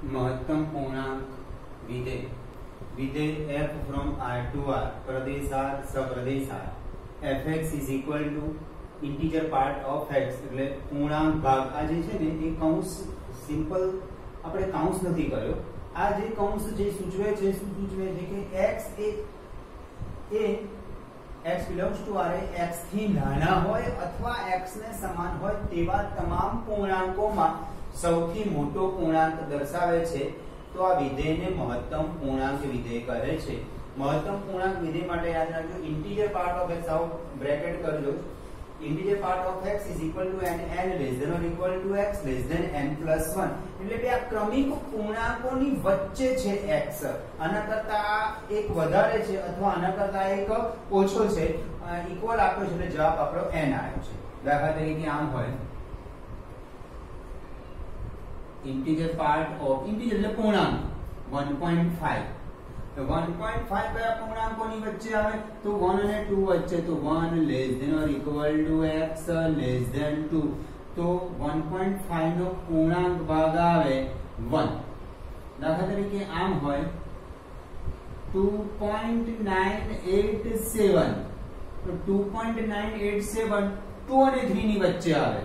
महत्तम पूर्णांक विधेय विधेय f from R to R Pradesh R सप्रदेश R fx is equal to integer part of x એટલે પૂર્ણાંક ભાગ આ જે છે ને એ કૌંસ સિમ્પલ આપણે કૌંસ નથી કર્યો આ જે કૌંસ જે સૂચવે છે શું સૂચવે છે કે x A x belongs to R x થી નાના હોય અથવા x ને સમાન હોય તેવા તમામ પૂર્ણાંકોમાં સૌથી મોટો પૂર્ણાંક દર્શાવે છે તો આ વિધેયને મહત્તમ પૂર્ણાંક વિધેય કહે છે મહત્તમ પૂર્ણાંક વિધેય માટે યાદ રાખજો integer part of x out bracket કરજો integer part of x is equal to n less than or equal to x less than n plus 1 એટલે કે આ ક્રમિક પૂર્ણાંકોની વચ્ચે છે x આના કરતા એક વધારે છે અથવા આના કરતા એક ઓછો છે ઇક્વલ આપ્યો છે એટલે જવાબ આપણો n આવ્યો છે દાખલા તરીકે આમ હોય integer part of integer એટલે પૂર્ણાંક 1.5 તો 1.5 કયા પૂર્ણાંકોની વચ્ચે આવે તો 1 અને 2 વચ્ચે તો 1 less than or equal to x less than 2 તો 1.5 નો પૂર્ણાંક ભાગ આવે 1 દાખલા તરીકે આમ હોય 2.987 તો 2.987 2 અને 3 ની વચ્ચે આવે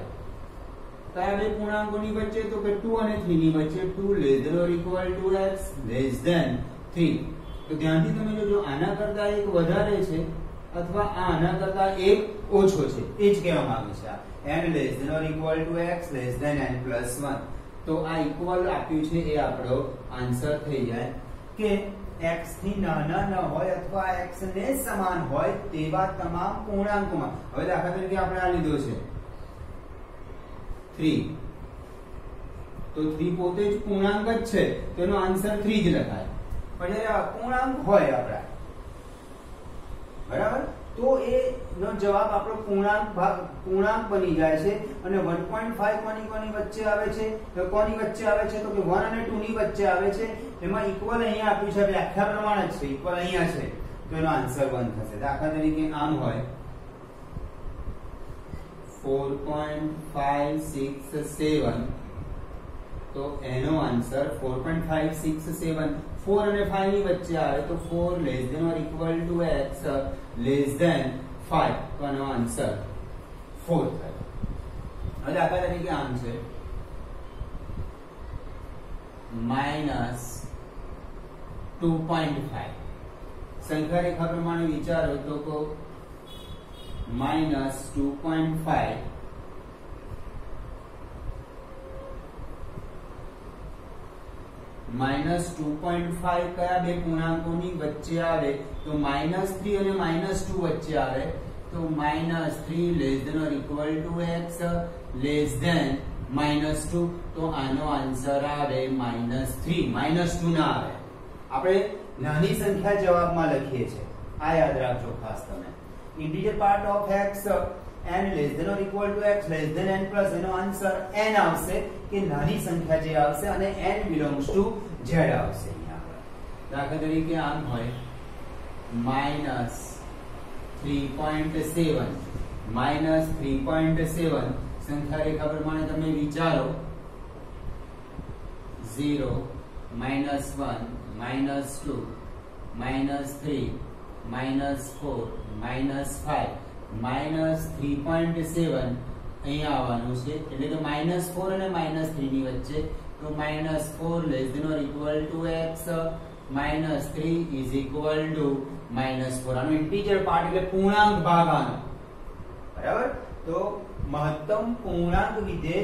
કયા બે પૂર્ણાંકોની વચ્ચે તો કે 2 અને 3 ની વચ્ચે 2 less than or equal to x less than 3 તો ધ્યાનથી તમે જોજો આના કરતા એક વધારે છે અથવા આના કરતા એક ઓછો છે એ જ કહેવા માંગે છે આ n less than or equal to x less than n plus 1 તો આ ઇક્વલ આપ્યું છે એ આપણો આન્સર થઈ જાય કે x થી નાના ન હોય અથવા x ને સમાન હોય તેવા તમામ પૂર્ણાંકોમાં હવે દાખલા તરીકે આપણે આ લીધો છે 3 તો 3 પોતે જ પૂર્ણાંક જ છે તેનો આન્સર 3 જ લખાય પણ જ્યારે અપૂર્ણાંક હોય આપડા બરાબર તો એ નો જવાબ આપણો પૂર્ણાંક બની જાય છે અને 1.5 કોની વચ્ચે આવે છે તો કોની વચ્ચે આવે છે તો કે 1 અને 2 ની વચ્ચે આવે છે એમાં ઇક્વલ અહીંયા આપ્યું છે વ્યાખ્યા પ્રમાણે જ છે ઇક્વલ અહીંયા છે તો એનો આન્સર 1 થશે દાખલા તરીકે આમ હોય 4.567 તો એનો આન્સર 4.567 4 અને 5 ની વચ્ચે આવે તો 4 less than or equal to x less than 5 તો એનો આન્સર 4 થાય હવે દાખલા તરીકે આમ છે -2.5 સંખ્યા રેખા પ્રમાણે વિચારો તો કો -2.5 -2.5 કયા બે પૂર્ણાંકોની વચ્ચે આવે તો -3 અને -2 વચ્ચે આવે તો -3 less than or equal to x less than -2 તો આનો આન્સર આવે -3 -2 ના આવે આપણે નાની સંખ્યા જવાબમાં લખીએ છીએ આ યાદ રાખજો ખાસ તમે integer part of x n less than or equal to x less than n plus એનો આન્સર n આવશે કે નાની સંખ્યા જે આવશે અને n belongs to z આવશે અહીંયા આગળ દાખલા તરીકે આમ હોય -3.7 સંખ્યા રેખા પ્રમાણે તમે વિચારો 0 -1 -2 -3 -4 -5 -3.7 અહીંયા આવવાનું છે એટલે કે -4 અને -3 ની વચ્ચે તો -4 less than or equal to x -3 is equal to -4 આનો ઇન્ટિજર પાર્ટ એટલે પૂર્ણાંક ભાગ આનો બરાબર તો મહત્તમ પૂર્ણાંક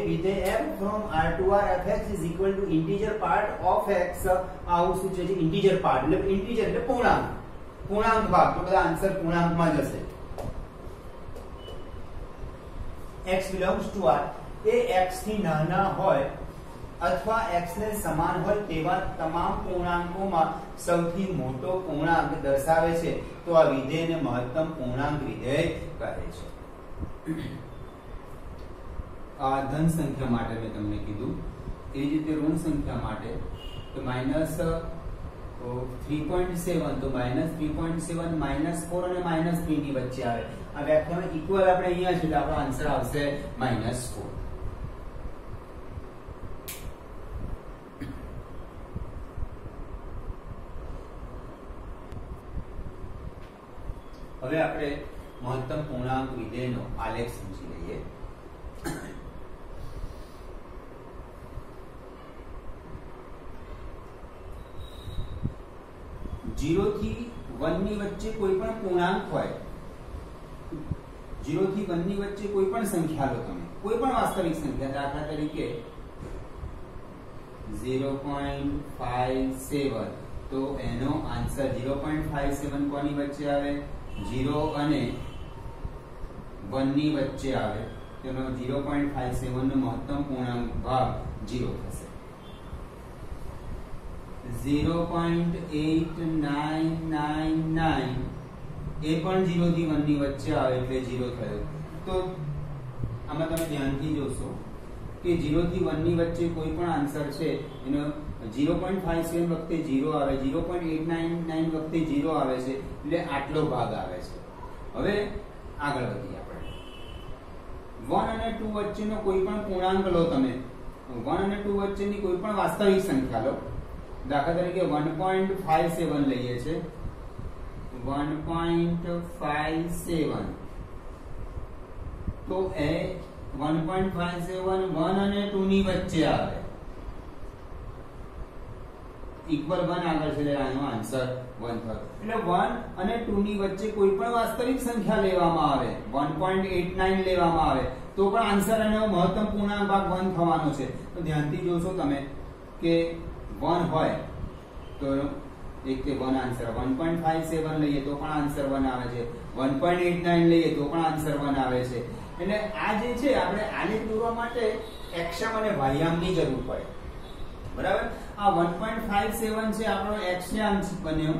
વિધેય f from R to R fx is equal to integer part of x આવું સૂચવે છે ઇન્ટિજર પાર્ટ એટલે ઇન્ટિજર એટલે પૂર્ણાંક ભાગ તો બધા આન્સર પૂર્ણાંકમાં જશે x belongs to R A x થી નાના હોય અથવા x ને સમાન હોય તેવા તમામ પૂર્ણાંકોમાં સૌથી મોટો પૂર્ણાંક દર્શાવે છે તો આ વિધેયને મહત્તમ પૂર્ણાંક વિધેય કહે છે આ ધન સંખ્યા માટે મેં તમને કીધું એ જ રીતે ઋણ સંખ્યા માટે તો -3.7 તો -3.7 -4 અને -3 ની વચ્ચે આવે આ વ્યાખ્યામાં ઇક્વલ આપણે અહીંયા છે એટલે આપણો આન્સર આવશે -4 હવે આપણે મહત્તમ પૂર્ણાંક વિધેયનો આલેખ સમજી લઈએ. 0 થી 1 ની વચ્ચે કોઈ પણ પૂર્ણાંક હોય, 0 થી 1 ની વચ્ચે કોઈ પણ સંખ્યા લો તમે, કોઈ પણ વાસ્તવિક સંખ્યા, દાખલા તરીકે 0.57, તો એનો આન્સર 0.57 કોની વચ્ચે આવે? 0 અને 1 ની વચ્ચે આવે. તેનો 0.57 નો મહત્તમ પૂર્ણાંક ભાગ 0 થશે. 0.8999 એ પણ 0 થી 1 ની વચ્ચે આવે એટલે 0 થયો. તો આમાં તમે ધ્યાનથી જોશો કે 0 થી 1 ની વચ્ચે કોઈ પણ આન્સર છે એનો 0.57 વખતે 0 આવે, 0.899 વખતે 0 આવે છે, એટલે આટલો ભાગ આવે છે. હવે આગળ વધીએ આપણે. 1 અને 2 વચ્ચેનો કોઈ પણ પૂર્ણાંક લો તમે, 1 અને 2 વચ્ચેની કોઈ પણ વાસ્તવિક સંખ્યા લો, દાખલા તરીકે 1.57 લઈએ છે. 1.57 તો એ 1.57 1 અને 2 ની વચ્ચે આવે, ઇક્વલ 1 આગળ છે એટલે આનો આન્સર 1 થયો. એટલે 1 અને 2 ની વચ્ચે કોઈ પણ વાસ્તવિક સંખ્યા લેવામાં આવે, 1.89 લેવામાં આવે, તો પણ આન્સર અને મહત્તમ પૂર્ણાંક ભાગ 1 થવાનો છે. તો ધ્યાનથી જોશો તમે કે 1 હોય તો એક તે 1 આન્સર, 1.57 લઈએ તો પણ આન્સર 1 આવે છે, 1.89 લઈએ તો પણ આન્સર 1 આવે છે. એટલે આ જે છે આપણે આલેખ દોરવા માટે એક્ષામ અને વાયામની જરૂર પડે, બરાબર. આ 1.57 છે આપણો એક્ષાંશ બન્યો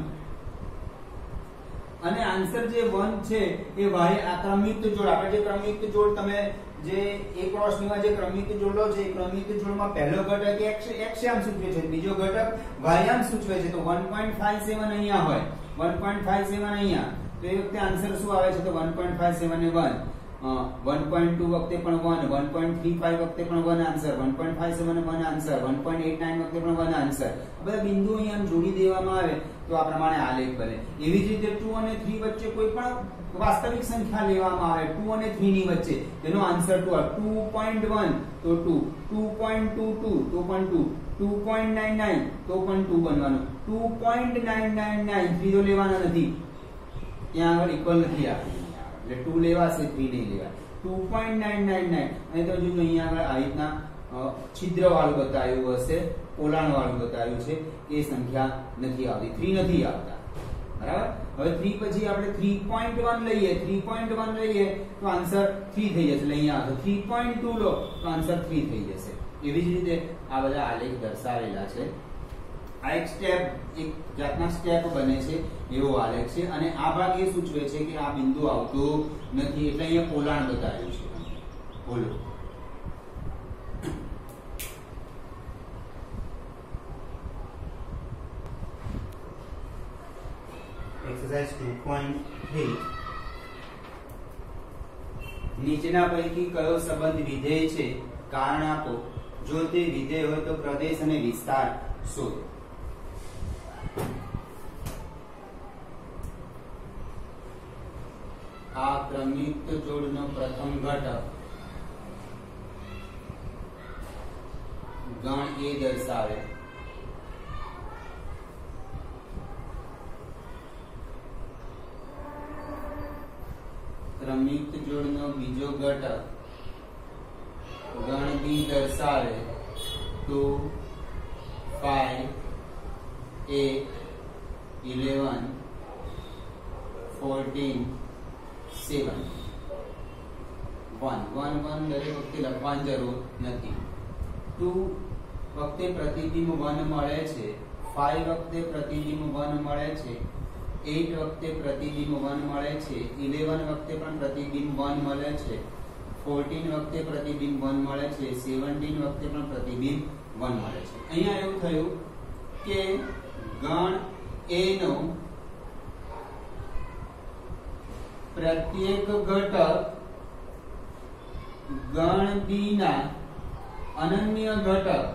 અને આન્સર જે 1 છે એ વાય આ ક્રમયુક્ત જોડ, આપણે જે ક્રમયુક્ત જોડ તમે જે એક રોશનીમાં જે ક્રમયુક્ત જોડ લો છે, એ ક્રમયુક્ત જોડમાં પહેલો ઘટક એક્ષાંશ સૂચવે છે, બીજો ઘટક વાયાંશ સૂચવે છે. તો 1.57 અહીંયા હોય, 1.57 અહીંયા, તો એ વખતે આન્સર શું આવે છે? તો 1.57 એ 1, 1.2 વખતે પણ 1, 1.35 વખતે પણ 1 આન્સર, 1.57 એ 1 આન્સર, 1.89 વખતે પણ 1 આન્સર. બધા બિંદુઓ અહીંયા જોડી દેવામાં આવે તો આ પ્રમાણે આલેખ બને. એવી જ રીતે 2 અને 3 વચ્ચે કોઈ પણ વાસ્તવિક સંખ્યા લેવામાં આવે, 2 અને 3 ની વચ્ચે, તેનો આન્સર 2.1 તો 2, 2.22 તો પણ 2, 2.99 તો પણ 2 બનવાનું, 2.999 3 તો લેવાના નથી, ત્યાં આગળ ઇક્વલ નથી આપેલું એટલે 2 લેવાશે, 3 નહીં લેવા. 2.999 અને તો જો અહીંયા આગળ આવી રીતના છિદ્ર વાળું બતાવ્યું હશે, પોલાણ વાળું બતાવ્યું છે, એ સંખ્યા નથી આવતી, 3 નથી આવતા, બરાબર. હવે 3 પછી આપણે 3.1 લઈએ, 3.1 લઈએ તો આન્સર 3 થઈ જશે, એટલે અહીંયા આવશે. 3.2 લો તો આન્સર 3 થઈ જશે. એવી જ રીતે આ બધા આલેખ દર્શાવેલા છે. આ એક સ્ટેપ, એક જાતના સ્ટેપ બને છે એવો આલેખ છે અને આ ભાગ એ સૂચવે છે કે આ બિંદુ આવતું નથી, એટલે અહીંયા પોલાણ બતાવ્યું છે. બોલો. એક્સરસાઇઝ 2.3 નીચેના પૈકી કયો સંબંધ વિધેય છે? કારણ આપો. જો તે વિધેય હોય તો પ્રદેશ અને વિસ્તાર શોધો. આ ક્રમયુક્ત જોડનો પ્રથમ ઘટક ગણ એ દર્શાવે. ક્રમયુક્ત જોડનો બીજો ઘટક ગણ બી દર્શાવે. 2, 5, 8, 11, 14, 7, 1 દરેક વખતે લખવાની જરૂર નથી. 2 વખતે પ્રતિબિંબ 1 મળે છે, 5 વખતે પ્રતિબિંબ 1 મળે છે, 8 વખતે પ્રતિબિંબ 1 મળે છે, 11 વખતે પણ પ્રતિબિંબ 1 મળે છે, 14 વખતે પ્રતિબિંબ 1 મળે છે, 17 વખતે પણ પ્રતિબિંબ 1 મળે છે. અહીંયા એવું થયું કે ગણ A નો પ્રત્યેક ઘટક ગણ B ના અનન્ય ઘટક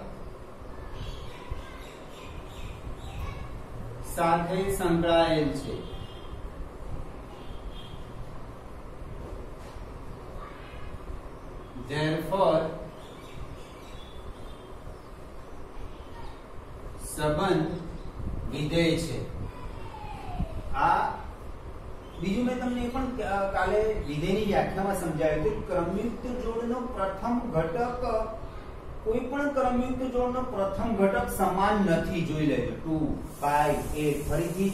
સાથે સંકળાયેલ છે. therefore સંબંધ વિધેય છે. આ બીજું મેં તમને એ પણ કાલે વિધેયની વ્યાખ્યામાં સમજાવ્યું કે ક્રમયુક્ત જોડનો પ્રથમ ઘટક કોઈ પણ ક્રમયુક્ત જોડનો પ્રથમ ઘટક સમાન નથી. જોઈ લેજો 2 5 8 ફરીથી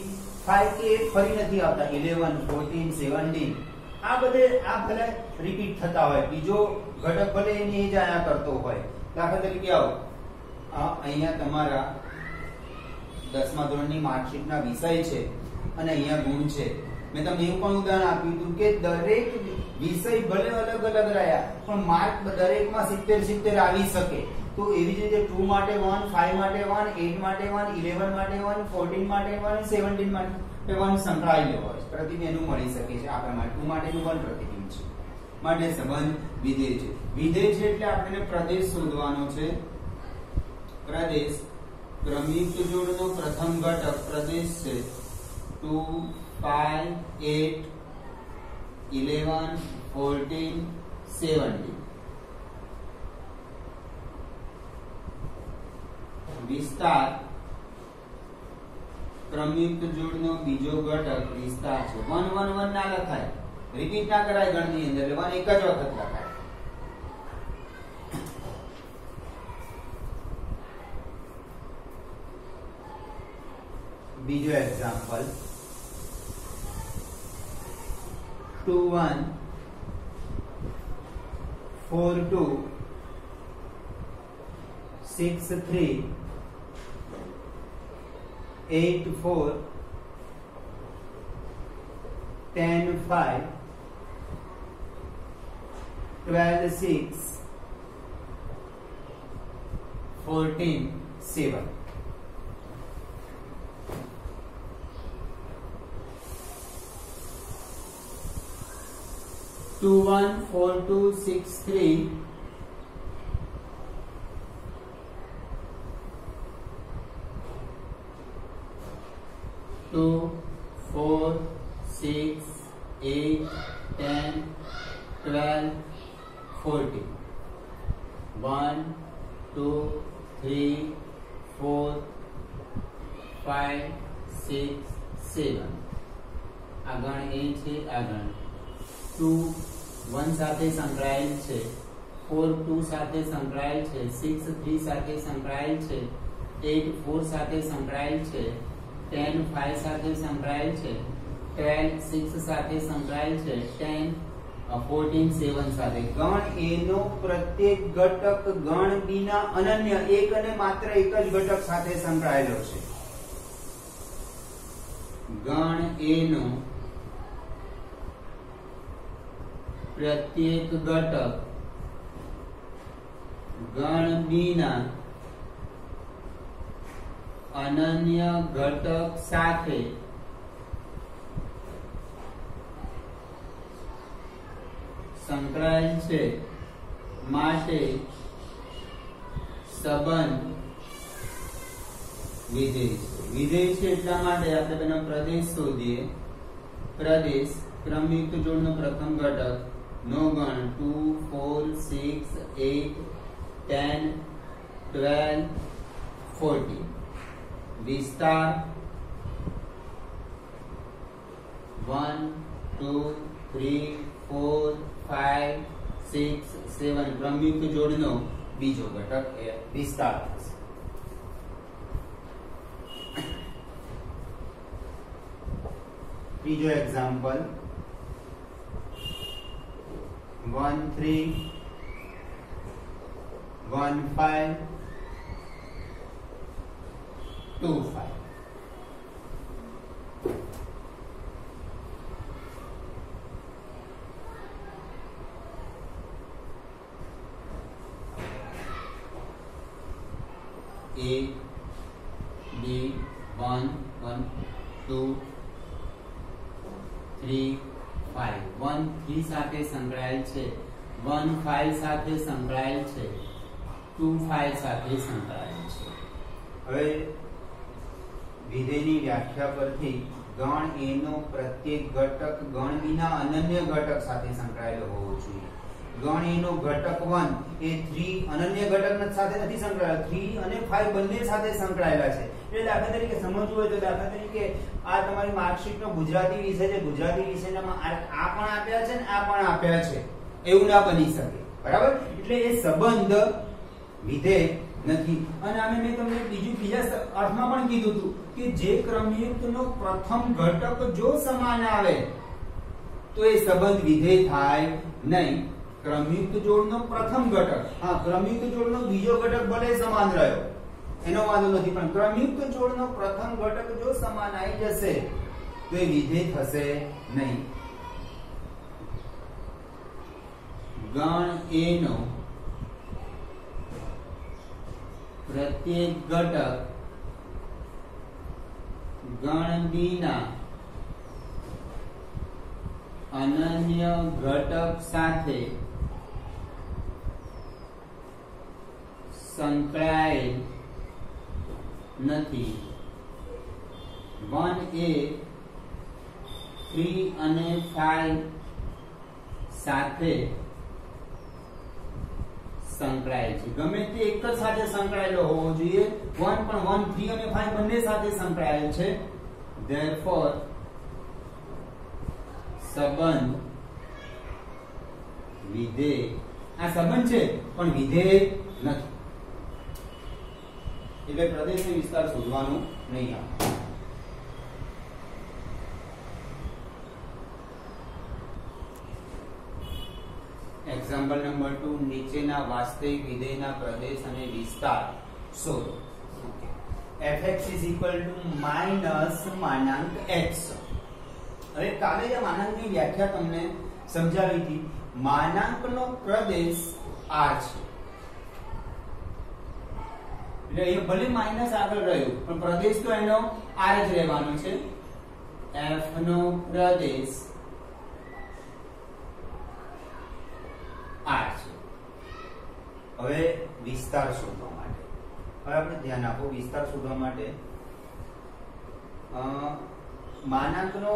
5 કે 8 ફરી નથી આવતા. 11 14 17 આ ભલે રિપીટ થતા હોય. બીજો ઘટક ભલે એની જ આયા કરતો હોય. દાખલા તરીકે આવો અહીંયા તમારા 10મા ધોરણની માર્કશીટના વિષય છે અને અહીંયા ગુણ છે. મેં તમને એવું પણ ઉદાહરણ આપ્યું હતું કે દરેક વિષય ભલે અલગ અલગ રહ્યા પણ માર્ક દરેકમાં 70 આવી શકે. તો એવી જ રીતે 2 માટે 1, 5 માટે 1, 8 માટે 1, 11 માટે 1, 14 માટે 1, 17 માટે 1 સંકળાયેલો હોય. પ્રતિબિંબ મળી શકે છે આપણા માટે. 2 માટેનું 1 પ્રતિબિંબ છે. માટે સંબંધ વિધેય છે. વિધેય છે એટલે આપણે પ્રદેશ શોધવાનો છે. પ્રદેશ ક્રમયુક્ત જોડનો પ્રથમ ઘટક પ્રદેશ છે 2 5 8 11 14 17. વિસ્તાર ક્રમયુક્ત જોડનો બીજો ઘટક વિસ્તાર છે. 1 1 1 ના લખાય, રિપીટ ના કરાય ગણની અંદર. 1 એક જ વખત લખાય. બીજો એક્ઝામ્પલ 2 1 4 2 6 3 8 4 10 5 12 6 14 7. Two one 4 2 6 3 2 4 6 8 10 12 14. 1 2 3 4 5 6 7. આ ગણ એ છે. આ ગણ 2 1 સાથે સંકળાયેલ છે, 4 2 સાથે સંકળાયેલ છે, 6 3 સાથે સંકળાયેલ છે, 8 4 સાથે સંકળાયેલ છે, 10 5 સાથે સંકળાયેલ છે, 12 6 સાથે સંકળાયેલ છે, 10 14 7 સાથે. ગણ A નો પ્રત્યેક ઘટક ગણ B ના અનન્ય એક અને માત્ર એક જ ઘટક સાથે સંકળાયેલો છે. ગણ A નો પ્રત્યેક ઘટક ગણ B ના અનન્ય ઘટક સાથે સંકળાયેલ છે. માટે સંબંધ વિધેય છે. વિધેય છે એટલા માટે આપણે તેનો પ્રદેશ શોધીએ. પ્રદેશ ક્રમયુક્ત જોડનો પ્રથમ ઘટક નો ગણ 2 4 6 8 10 12 14. વિસ્તાર 1 2 3 4 5 6 7. ક્રમયુક્ત જોડનો બીજો ઘટક એ વિસ્તાર થશે. ત્રીજો એક્ઝામ્પલ 1 3 1 5 2 5. A B 1 1 2 3 5. 1 3 સાથે સંકળાયેલ છે, 1 5 સાથે સંકળાયેલ છે, 2 5 સાથે સંકળાયેલ છે. હવે વિધેયની વ્યાખ્યા પરથી ગણ A નો પ્રત્યેક ઘટક ગણ B ના અનન્ય ઘટક સાથે સંકળાયેલો હોવો જોઈએ. ગણ A નો ઘટક 1 એ 3 અનન્ય ઘટક સાથે નથી સંકળાયેલા, 3 અને 5 બંને સાથે સંકળાયેલા છે. એટલે દાખલા તરીકે સમજવું હોય તો દાખલા તરીકે આ તમારી માર્કશીટ નો ગુજરાતી વિષય છે, ગુજરાતી વિષયના આ પણ આપ્યા છે ને આ પણ આપ્યા છે, એવું ના બની શકે. બરાબર? એટલે એ સંબંધ વિધેય નથી. અને આને મેં તમને બીજા અર્થમાં પણ કીધું હતું કે જે ક્રમયુક્તનો પ્રથમ ઘટક જો સમાન આવે તો એ સંબંધ વિધેય થાય નહીં. ક્રમયુક્ત જોડનો પ્રથમ ઘટક, હા, ક્રમયુક્ત જોડનો બીજો ઘટક ભલે સમાન રહ્યો એનો વાંધો નથી, પણ ક્રમયુક્ત જોડનો પ્રથમ ઘટક જો સમાન આવી જશે તો એ વિધેય થશે નહીં. ગણ A નો પ્રત્યેક ઘટક ગણ B ના અનન્ય ઘટક સાથે સંકળાયેલ નથી. 1A 3 અને 5 સાથે સંકળાયેલ છે. ગમે તે એક જ સાથે સંકળાયેલો હોવો જોઈએ. 1 પણ 1, 3 અને 5 બંને સાથે સંકળાયેલ છે. therefore સંબંધ વિધેય, આ સંબંધ છે પણ વિધેય નથી. એટલે પ્રદેશ અને વિસ્તાર શોધવાનું નહીં આવે. એક્ઝામ્પલ નંબર 2, નીચેના વાસ્તવિક વિધેયના પ્રદેશ અને વિસ્તાર શોધો. fx માનાંક x. હવે કાલે જે માનાંકની વ્યાખ્યા તમને સમજાવી હતી. માનાંકનો પ્રદેશ r છે, એટલે એ ભલે માઈનસ આગળ રહ્યું પણ પ્રદેશ તો એનો r જ રહેવાનો છે. f નો પ્રદેશ r છે. હવે વિસ્તાર શોધવા માટે, હવે આપણે ધ્યાન આપો, વિસ્તાર શોધવા માટે માનાંકનો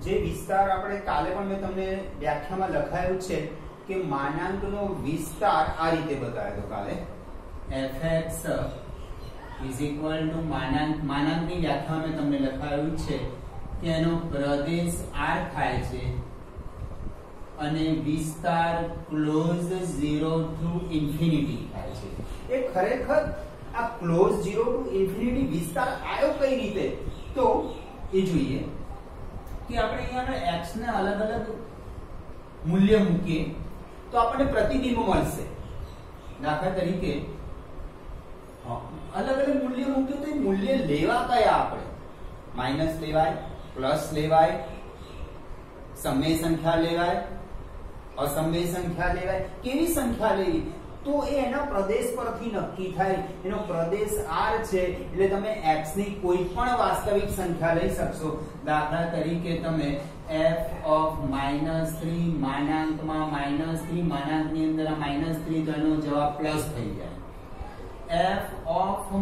જે વિસ્તાર આપણે કાલે પણ મેં તમને વ્યાખ્યામાં લખાયું છે કે માનાંકનો વિસ્તાર આ રીતે બતાવ્યો કાલે. fx માનાંકની વ્યાખ્યામાં મેં તમને લખાયું છે કે એનો પ્રદેશ r થાય છે અને વિસ્તાર ક્લોઝ 0 to infinity થાય છે. એ ખરેખર આ ક્લોઝ 0 to infinity વિસ્તાર આવ્યો કઈ રીતે તો એ જોઈએ કે આપણે અહીંયા x ને અલગ અલગ મૂલ્ય મૂકીએ તો આપણને પ્રતિબિંબ મળશે. દાખલા તરીકે અલગ અલગ મૂલ્ય મૂક્યું તો એ મૂલ્ય લેવા કયા આપણે? માઈનસ લેવાય, પ્લસ લેવાય, સમય સંખ્યા લેવાય, અસમય સંખ્યા લેવાય, કેવી સંખ્યા લેવી તો એ એના પ્રદેશ પરથી નક્કી થાય. એનો પ્રદેશ r છે એટલે તમે x ની કોઈ પણ વાસ્તવિક સંખ્યા લઈ શકશો. દાખલા તરીકે તમે f of -3 માનાંકમાં -3 માનાંકની અંદર આ -3 તો એનો જવાબ પ્લસ થઈ જાય. f of -√2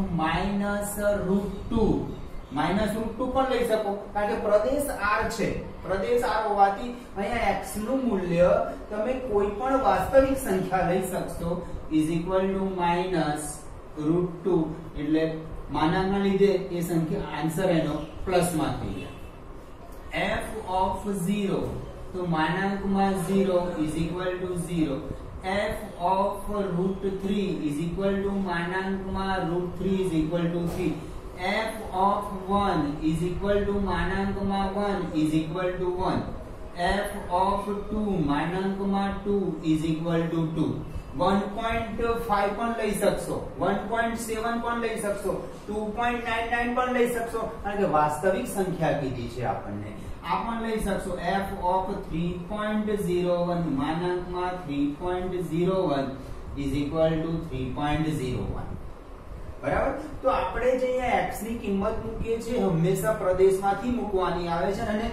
પણ લઈ શકો કારણ કે પ્રદેશ r છે. પ્રદેશ r હોવાથી અહીંયા x નું મૂલ્ય તમે કોઈ પણ વાસ્તવિક સંખ્યા લઈ શકશો -√2 એટલે માનાંકના લીધે એ સંખ્યા આન્સર એનો પ્લસ માં થઈ જાય. f of 0 તો માનાંકમાં 0 0, f of √3 માનાંકમાં √3 3, f of 1 માનાંકમાં 1 f of 2 માનાંકમાં 2 1.5 પણ લઈ શકશો, 1.7 પણ લઈ શકશો, 2.99 પણ લઈ શકશો કારણ કે વાસ્તવિક સંખ્યા કીધી છે આપણને. આ પણ લઈ શકશો. f of 3.01 માનાંકમાં 3.01 3.01. બરાબર? તો આપણે જે અહીંયા x ની કિંમત મૂકીએ છીએ હંમેશા પ્રદેશમાંથી મૂકવાની આવે છે અને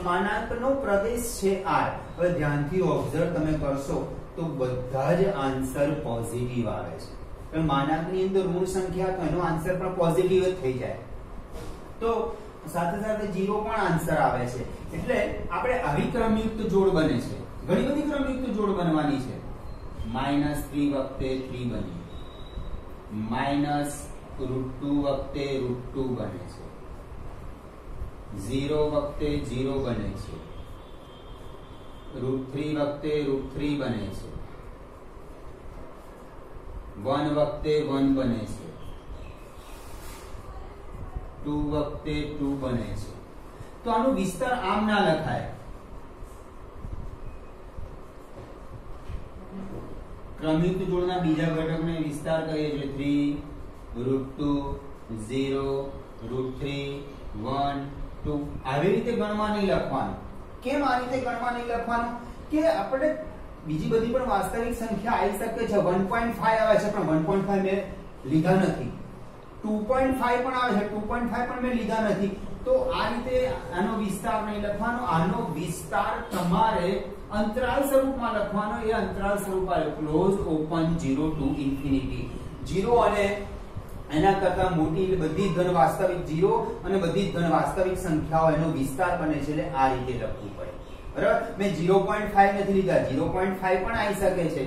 માનાંકનો પ્રદેશ છે r. હવે ધ્યાનથી ઓબ્ઝર્વ તમે કરશો તો બધા જ આન્સર પોઝિટિવ આવે છે. પણ માનાંકની અંદર ઋણ સંખ્યા તો એનો આન્સર પણ પોઝિટિવ જ થઈ જાય. તો સાથે સાથે 0 પણ આન્સર આવે છે. એટલે આપણે આવી ક્રમયુક્ત જોડ બને છે. ઘણી બધી ક્રમયુક્ત જોડ બનવાની છે. -3 વખતે 3 બને, -√2 વખતે √2 બને છે, 0 વખતે 0 બને છે, √3 વખતે √3 બને છે, 1 વખતે 1 બને છે, 2 વખતે 2 બને છે. તો આનો વિસ્તાર આમ ના લખાય. ક્રમયુક્ત જોડના બીજા ઘટકને વિસ્તાર કહીએ છીએ 3 √2 0 √3 1 2. આવી રીતે ગણવા નહીં લખવાનું. કેમ આ રીતે ગણવા નહીં લખવાનું? કે આપણે બીજી બધી પણ વાસ્તવિક સંખ્યા આવી શકે છે. 1.5 આવે છે પણ 1.5 મેં લીધા નથી. 2.5 પણ આવે છે, 2.5 પણ મેં લીધા નથી. તો આ રીતે આનો વિસ્તાર નહીં લખવાનો. આનો વિસ્તાર તમારે અંતરાલ સ્વરૂપમાં લખવાનો. એ અંતરાલ સ્વરૂપ આવે ક્લોઝ ઓપન 0 to ઇન્ફિનિટી. 0 અને એના કરતા મોટી બધી ધન વાસ્તવિક 0 અને બધી ધન વાસ્તવિક સંખ્યાઓ એનો વિસ્તાર બને છે. એટલે આ રીતે લખવું પડે. બરાબર. મેં 0.5 નથી લીધા, 0.5 પણ આવી શકે છે.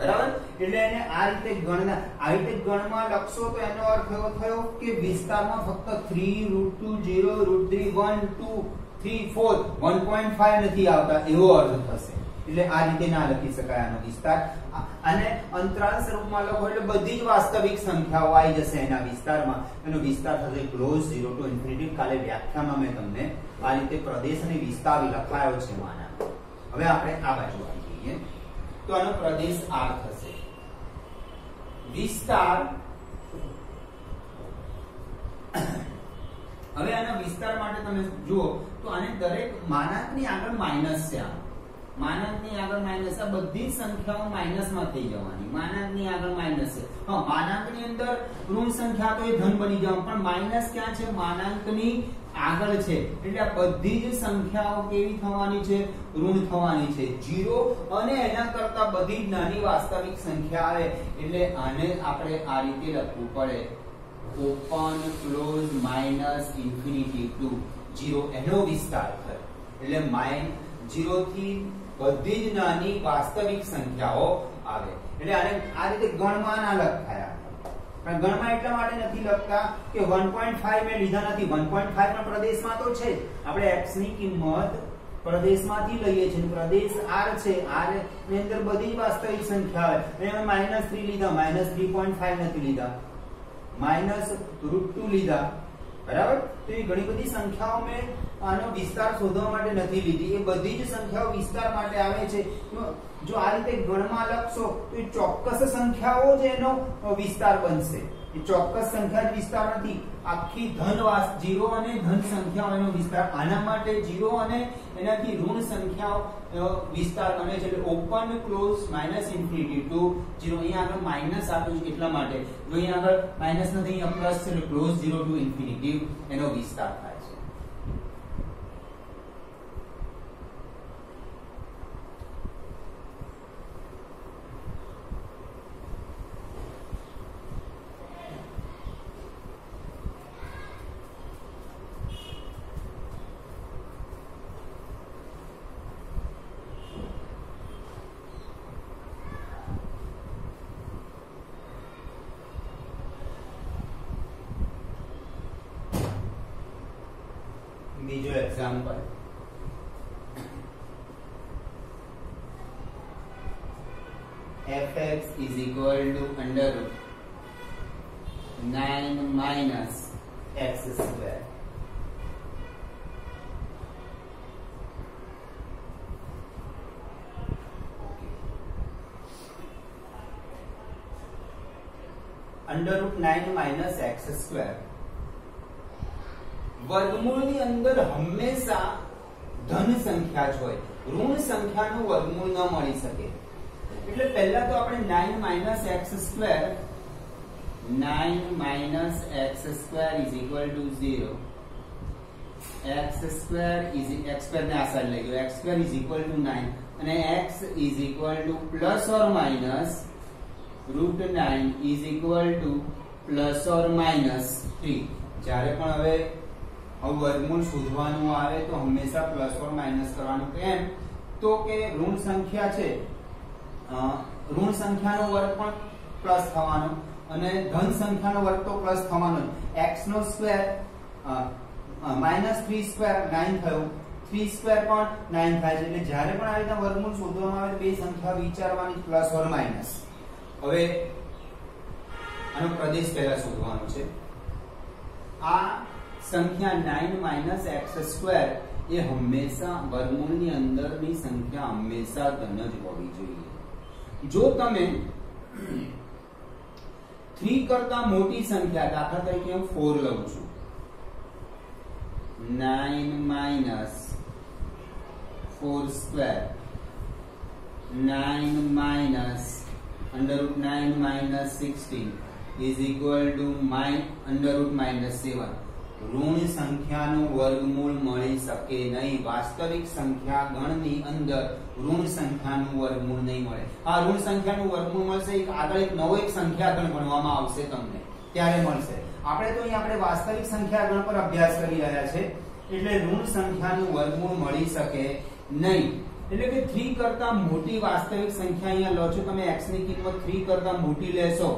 બરાબર. એટલે એને આ રીતે ગણના આ રીતે ગણમાં લખશો તો એનો અર્થ એવો થયો કે વિસ્તારમાં ફક્ત 3 √2 0 √3 1 2 3 4 1.5 નથી આવતા એવો અર્થ થશે. એટલે આ રીતે ના લખી શકાય આનો વિસ્તાર. અને અંતરાલ સ્વરૂપમાં લખો એટલે બધી જ વાસ્તવિક સંખ્યાઓ આવી જશે એના વિસ્તારમાં. એનો વિસ્તાર થશે ક્લોઝ 0 to ઇન્ફિનિટી. કાલે વ્યાખ્યામાં મેં તમને આ રીતે પ્રદેશ અને વિસ્તાર લખાયો છે માના. હવે આપણે આ બાજુ આવી જઈએ તો આનો પ્રદેશ R થશે. વિસ્તાર હવે આના વિસ્તાર માટે તમે જુઓ તો આને દરેક માનાંકની આગળ માઈનસ છે. માનાંકની આગળ માઈનસ. આ બધી સંખ્યાઓ માઈનસ માં થઈ જવાની. માનાંકની આગળ માઈનસ છે. હા, માનાંકની અંદર ઋણ સંખ્યા તો એ ધન બની જવાનું, પણ માઈનસ ક્યાં છે? માનાંકની આગળ છે. એટલે આ બધી જ સંખ્યાઓ કેવી થવાની છે? ઋણ થવાની છે. 0 અને એના કરતા બધી જ નાની વાસ્તવિક સંખ્યા આવે એટલે આને આપણે આ રીતે લખવું પડે ઓપન ક્લોઝ -ઇન્ફિનિટી ટુ 0. એનો વિસ્તાર થયો. એટલે -0 થી બધી જ નાની વાસ્તવિક સંખ્યાઓ આવે. એટલે આને આ રીતે ગણમાં ના લખાય. પણ ગણમાં એટલા માટે નથી લખતા કે 1.5 મેં લીધા નથી. 1.5 પણ પ્રદેશમાં તો છે. આપણે x ની કિંમત પ્રદેશમાંથી લઈએ છીએ. પ્રદેશ R છે. R ની અંદર બધી જ વાસ્તવિક સંખ્યા આવે. એમાં -3 લીધા, -3.5 નથી લીધા, -√2 લીધા. બરાબર. તો એ ઘણી બધી સંખ્યાઓ મેં આનો વિસ્તાર શોધવા માટે નથી લીધી. એ બધી જ સંખ્યાઓ વિસ્તાર માટે આવે છે. જો આ રીતે ગણમાં લખશો તો એ ચોક્કસ સંખ્યાઓ જ એનો વિસ્તાર બનશે. એ ચોક્કસ સંખ્યા જ વિસ્તાર નથી. આખી ધન 0 અને ધન સંખ્યાઓ એનો વિસ્તાર. આના માટે 0 અને એનાથી ઋણ સંખ્યાઓ વિસ્તાર બને છે. એટલે ઓપન ક્લોઝ -ઇન્ફિનિટી ટુ 0. અહીંયા આગળ માઈનસ આપ્યું છે એટલા માટે. જો અહીંયા આગળ માઈનસ નથી, અહીંયા પ્લસ છે. એટલે ક્લોઝ 0 to ઇન્ફિનિટી એનો વિસ્તાર થાય છે. બીજો example fx is equal to under root 9 minus x square. Under root 9 minus x square. વર્ગમૂળની અંદર હંમેશા ધન સંખ્યા જ હોય. ઋણ સંખ્યાનું વર્ગમૂળ ન મળી શકે. એટલે પહેલા તો આપણે 9 - x², 9 - x² is equal to 0. x² ને આ સાઈડ લઈ ગયો. x² is equal to 9 અને x is equal to plus or minus √9 is equal to plus or minus 3. જ્યારે પણ હવે વર્ગમૂળ શોધવાનું આવે તો હંમેશા પ્લસ ઓર માઇનસ કરવાનું. કેમ? તો કે ઋણ સંખ્યા છે, ઋણ સંખ્યાનો વર્ગ પણ પ્લસ થવાનો અને ધન સંખ્યાનો વર્ગ તો પ્લસ થવાનો. x નો સ્ક્વેર -3 સ્ક્વેર 9 થયો, 3 સ્ક્વેર પણ 9 થાય છે. એટલે જ્યારે પણ આ રીતના વર્ગમૂળ શોધવામાં આવે બે સંખ્યા વિચારવાની પ્લસ ઓર માઈનસ. હવે આનો પ્રદેશ પહેલા શોધવાનો છે. આ સંખ્યા 9 - x² એ હંમેશા વર્ગમૂળની અંદરની સંખ્યા હંમેશા ધન જ હોવી જોઈએ. જો તમે 3 કરતા મોટી સંખ્યા, દાખલા તરીકે હું 4 લઉં છું, 9 - 4² 9 √9 - 16 is equal to √7. ઋણ સંખ્યાનું વર્ગમૂળ મળી શકે નહીં. વાસ્તવિક સંખ્યા ગણની અંદર ઋણ સંખ્યાનું વર્ગમૂળ નહીં મળે. આ ઋણ સંખ્યાનું વર્ગમૂળ મળશે આગળ એક નવો એક સંખ્યા ગણ ભણવામાં આવશે તમને, ત્યારે મળશે. આપણે તો અહીં આપણે વાસ્તવિક સંખ્યા ગણ પર અભ્યાસ કરી રહ્યા છે, એટલે ઋણ સંખ્યાનું વર્ગમૂળ મળી શકે નહીં. એટલે કે 3 કરતા મોટી વાસ્તવિક સંખ્યા અહીંયા લો છો તમે, x ની કિંમત 3 કરતા મોટી લેશો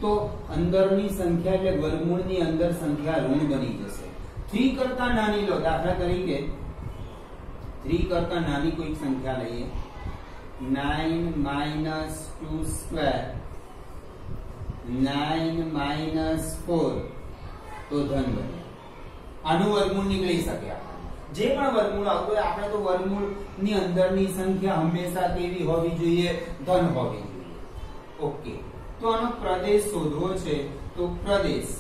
તો અંદરની સંખ્યા એટલે વર્ગમૂળની અંદર સંખ્યા ઋણ બની જશે. 3 કરતા નાની લો, દાખલા તરીકે 3 કરતા નાની કોઈ સંખ્યા લઈએ, 9 - 2² 9 - 4 તો ધન બને. આનું વર્ગમૂળ નીકળી શકે. જે પણ વર્ગમૂળ આવતું હોય, આપણે તો વર્ગમૂળની અંદરની સંખ્યા હંમેશા કેવી હોવી જોઈએ? ધન હોવી જોઈએ. ઓકે, તો આનો પ્રદેશ શોધવો છે. તો પ્રદેશ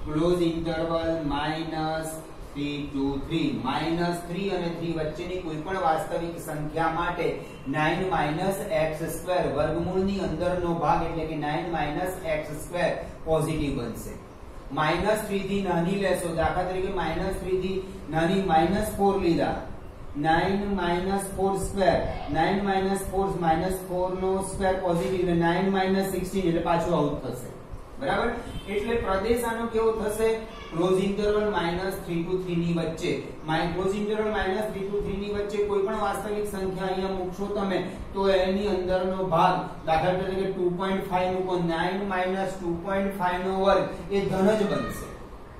ક્લોઝ ઇન્ટરવલ -3 to 3 -3 અને 3 વચ્ચેની કોઈ પણ વાસ્તવિક સંખ્યા માટે 9 - x² વર્ગમૂળની અંદરનો ભાગ એટલે કે 9 - x² પોઝિટિવ બનશે. -3 થી નાની લેશો, દાખલા તરીકે -3 થી નાની -4 લીધા, 9 - 4² 9 - 4 -4 નો સ્ક્વેર પોઝિટિવ એટલે 9 - 16 એટલે પાછું આઉટ થશે. બરાબર? એટલે પ્રદેશ આનો કેવો થશે? ક્લોઝ ઇન્ટરવલ -3 to 3 ની વચ્ચે. ક્લોઝ ઇન્ટરવલ -3 to 3 ની વચ્ચે કોઈ પણ વાસ્તવિક સંખ્યા અહીંયા મૂકશો તમે તો એની અંદરનો ભાગ, દાખલા તરીકે 2.5 મૂકો, 9 - 2.5 નો વર્ગ એ ધન જ બનશે.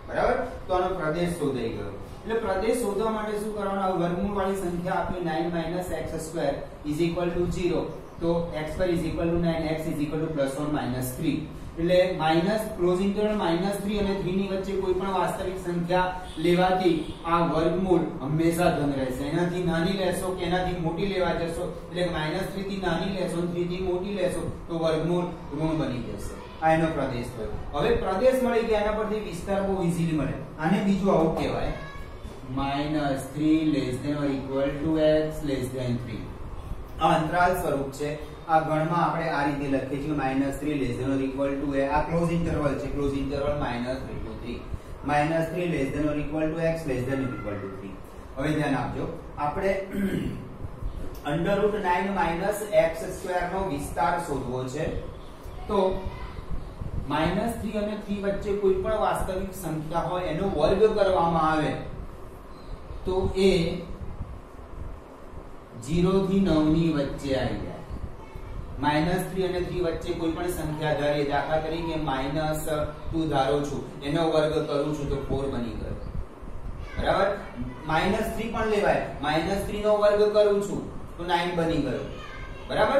બરાબર? તો આનો પ્રદેશ શોધાઈ ગયો. એટલે પ્રદેશ શોધવા માટે શું કરવાનું? વર્ગમૂળ વાળી સંખ્યા આપી 9 - x² is equal to 0. તો x² is equal to 9, x is equal to ±3. એટલે માઈનસ ક્લોઝ ઇન્ટરવલ -3 અને 3 ની વચ્ચે કોઈ પણ વાસ્તવિક સંખ્યા લેવાથી આ વર્ગમૂળ હંમેશા ધન રહેશે. એનાથી નાની લેશો કે એનાથી મોટી લેવા જશો એટલે -3 થી નાની લેશો 3 થી મોટી લેશો તો વર્ગમૂળ ઋણ બની જશે. આ એનો પ્રદેશ થયો. હવે પ્રદેશ મળી ગયા, એના પરથી વિસ્તાર બહુ ઈઝીલી મળે. આને બીજું આવું કહેવાય -3 ≤ x 3. આ અંતરાલ સ્વરૂપ છે. આ ગણમાં આપણે આ રીતે લખીએ છીએ -3 ≤ આ ક્લોઝ ઇન્ટરવલ છે, ક્લોઝ ઇન્ટરવલ -3 to 3 -3 ≤ x ≤ 3. હવે ધ્યાન આપજો, આપણે √9 - x² નો વિસ્તાર શોધવો છે. તો -3 અને 3 વચ્ચે કોઈ પણ વાસ્તવિક સંખ્યા હોય એનો વર્ગ કરવામાં આવે તો એ 0 થી 9 ની વચ્ચે આવી જાય. -3 અને 3 વચ્ચે કોઈ પણ સંખ્યા ધારીએ, દાખલા તરીકે -2 ધારો છું, એનો વર્ગ કરું છું તો 4 બની ગયો. બરાબર? -3 પણ લેવાય, -3 નો વર્ગ કરું છું તો 9 બની ગયો. બરાબર?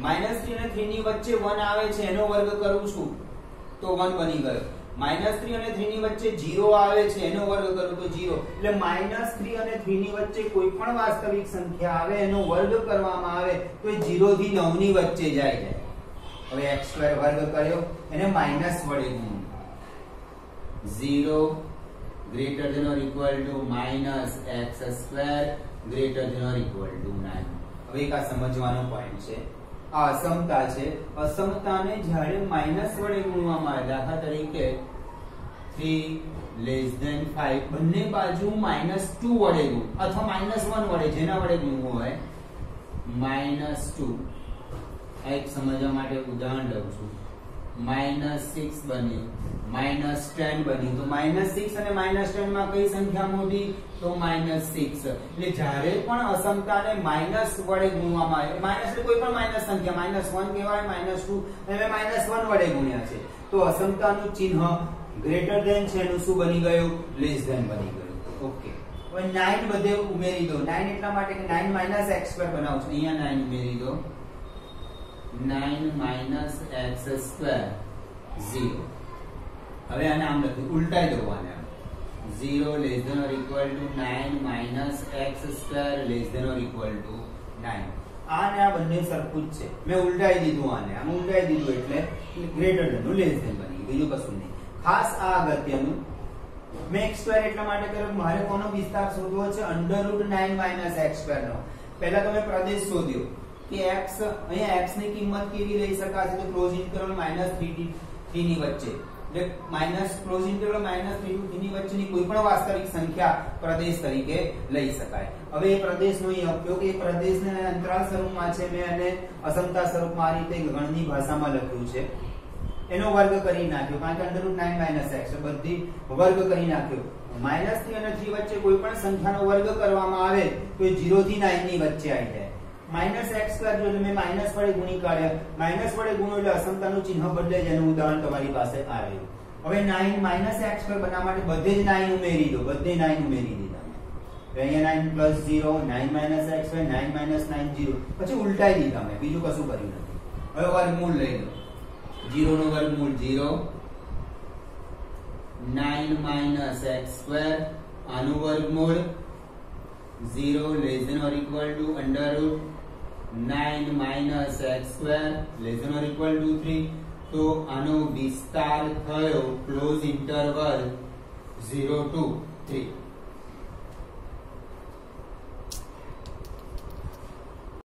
-3 અને 3 ની વચ્ચે 1 આવે છે, એનો વર્ગ કરું છું તો 1 બની ગયો. -3 અને 3 ની વચ્ચે 0 આવે છે, એનો વર્ગ કરું તો 0. એટલે -3 અને 3 ની વચ્ચે કોઈ પણ વાસ્તવિક સંખ્યા આવે એનો વર્ગ કરવામાં આવે તો એ 0 થી 9 ની વચ્ચે જાય. હવે x² વર્ગ કર્યો, એને માઈનસ વડે ગુણો. 0 greater than or equal to -x² greater than or equal to 9. હવે એક આ સમજવાનો પોઈન્ટ છે. આ અસમતા છે. અસમતાને જ્યારે માઈનસ વડે ગુણવામાં આવે, દાખલા તરીકે 3 <5 બંને બાજુ -2 વડે ગુણ અથવા -1 વડે, જેના વડે ગુણવું હોય -2. આ એક સમજવા માટે ઉદાહરણ લઉં છું. -6 બન્યું, -10 બન્યું. તો -6 અને -10 માં કઈ સંખ્યા મોટી? તો -6. એટલે જ્યારે પણ અસમતાને માઈનસ વડે ગુણવામાં આવે, માઈનસ એટલે કોઈ પણ માઈનસ સંખ્યા, -1 કહેવાય, -2 અને -1 વડે ગુણ્યા છે, તો અસમતાનું ચિહ્ન ગ્રેટર ધેન છે એનું શું બની ગયું? લેસ ધેન બની ગયું. ઓકે, હવે 9 બધે ઉમેરી દો. 9 એટલા માટે કે 9 x2 બનાવું છું, અહીંયા 9 ઉમેરી દો. 9 x2 0. હવે આને આમ લખ્યું, ઉલટાઈ દો આને. 0 less than or equal to 9 x2 less than or equal to 9. આ ને આ બંને સરખું જ છે. મેં ઉલટાઈ દીધું આને, આમ ઉલટાઈ દીધું એટલે ગ્રેટર ધેન નું લેસ ધેન બની ગયું, બીજું કશું નહીં. ખાસ આ અગત્યનું, મેં x2 એટલા માટે કર્યું, મારે કોનો વિસ્તાર શોધવો છે? √9 x2 નો. પહેલા તમે પ્રદેશ શોધ્યો કે x, અહીંયા x ની કિંમત કેવી લઈ શકાશે? તો ક્લોઝ ઇન્ટિગ્રલ -3 ની વચ્ચે, એટલે માઈનસ ક્લોઝ ઇન્ટિગ્રલ -3 થી 3 ની વચ્ચેની કોઈ પણ વાસ્તવિક સંખ્યા પ્રદેશ તરીકે લઈ શકાય. હવે એ પ્રદેશનો ઉપયોગ, એ પ્રદેશને અંતરાલ સ્વરૂપમાં છે, મેં એને અસમતા સ્વરૂપમાં આ રીતે ગણની ભાષામાં લખ્યું છે. એનો વર્ગ કરી નાખ્યો, કારણ કે √9 x બધી વર્ગ કરી નાખ્યો. -3 અને 3 વચ્ચે કોઈ પણ સંખ્યાનો વર્ગ કરવામાં આવે તો એ 0 થી 9 ની વચ્ચે આવી જાય. -x2 જો મેં માઈનસ વડે ગુણી કાઢ્યા, માઈનસ વડે ગુણો એટલે અસમતાનું ચિહ્ન બદલે, જેનું ઉદાહરણ તમારી પાસે આ રહ્યું. હવે 9 -x2 બનાવવા માટે બધે જ 9 ઉમેરી દો, બધે 9 ઉમેરી દીધા. અહીંયા 9 + 0, 9 x2, 9 - 9 0. પછી ઉલટાઈ દીધા મેં, બીજું કશું કર્યું નથી. હવે વર્ગમૂળ લઈ લો. 0 નો વર્ગમૂળ 0, 9 - x2 આનું વર્ગમૂળ 0 less than or equal to √9 - x2 less than or equal to 3. તો આનો વિસ્તાર થયો ક્લોઝ ઇન્ટરવલ 0 to 3.